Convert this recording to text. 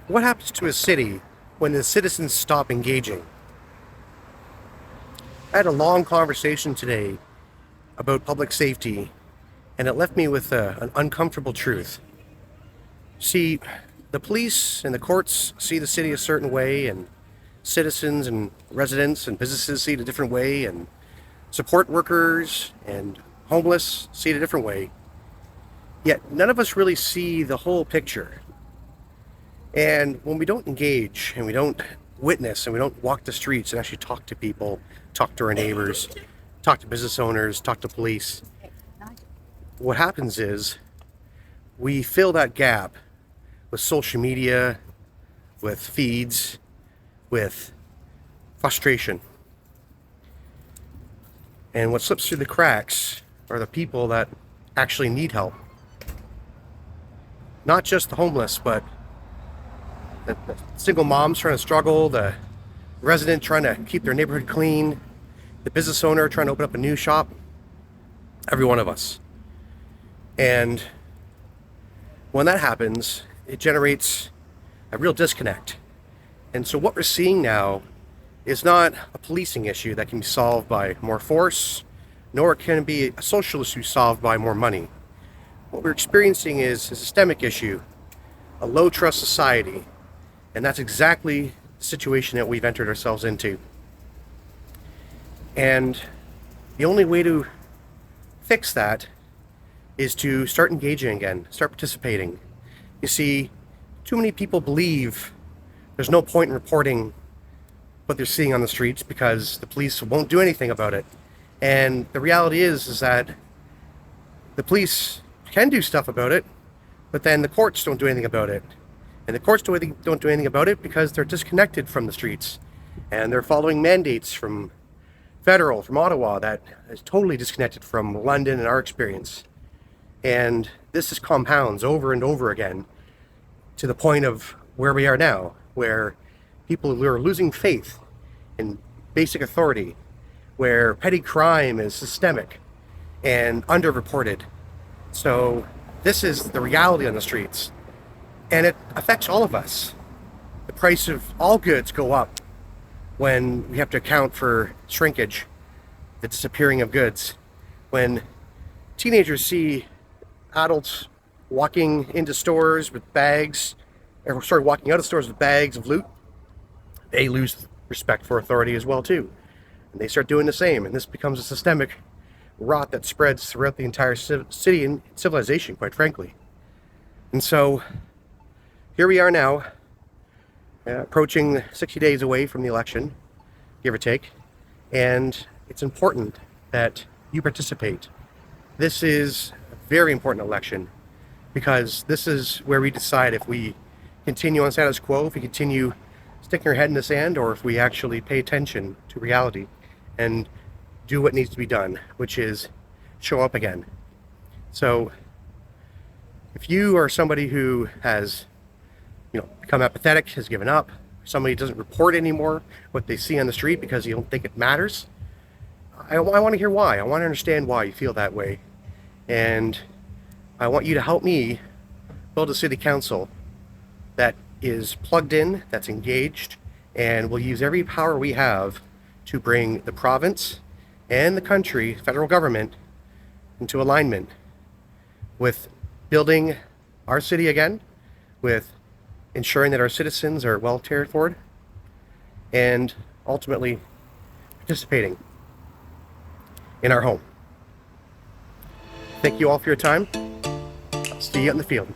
What happens to a city when the citizens stop engaging? I had a long conversation today about public safety, and it left me with an uncomfortable truth. See, the police and the courts see the city a certain way, and citizens and residents and businesses see it a different way, and support workers and homeless see it a different way. Yet none of us really see the whole picture. And when we don't engage and we don't witness and we don't walk the streets and actually talk to people, talk to our neighbors, talk to business owners, talk to police, what happens is we fill that gap with social media, with feeds, with frustration. And what slips through the cracks are the people that actually need help. Not just the homeless, but the single moms trying to struggle, the resident trying to keep their neighborhood clean, the business owner trying to open up a new shop, every one of us. And when that happens, it generates a real disconnect. And so what we're seeing now is not a policing issue that can be solved by more force, nor can it be a social issue solved by more money. What we're experiencing is a systemic issue, a low trust society, and that's exactly the situation that we've entered ourselves into. And the only way to fix that is to start engaging again, start participating. You see, too many people believe there's no point in reporting what they're seeing on the streets because the police won't do anything about it. And the reality is that the police can do stuff about it, but then the courts don't do anything about it. And the courts don't do anything about it because they're disconnected from the streets. And they're following mandates from from Ottawa, that is totally disconnected from London and our experience. And this is compounds over and over again to the point of where we are now, where people are losing faith in basic authority, where petty crime is systemic and underreported. So this is the reality on the streets, and it affects all of us. The price of all goods go up when we have to account for shrinkage, the disappearing of goods. When teenagers see adults walking into stores with bags, or walking out of stores with bags of loot, they lose respect for authority as well too. And they start doing the same, and this becomes a systemic rot that spreads throughout the entire city and civilization, quite frankly. And so here we are now, approaching 60 days away from the election, give or take, and it's important that you participate. This is a very important election because this is where we decide if we continue on status quo, if we continue sticking our head in the sand, or if we actually pay attention to reality and do what needs to be done, which is show up again. So if you are somebody who has become apathetic, has given up, somebody who doesn't report anymore what they see on the street because you don't think it matters, I want to hear why. I want to understand why you feel that way. And I want you to help me build a city council that is plugged in, that's engaged, and will use every power we have to bring the province and the country, federal government, into alignment with building our city again, with ensuring that our citizens are well cared for, and ultimately participating in our home. Thank you all for your time. I'll see you out in the field.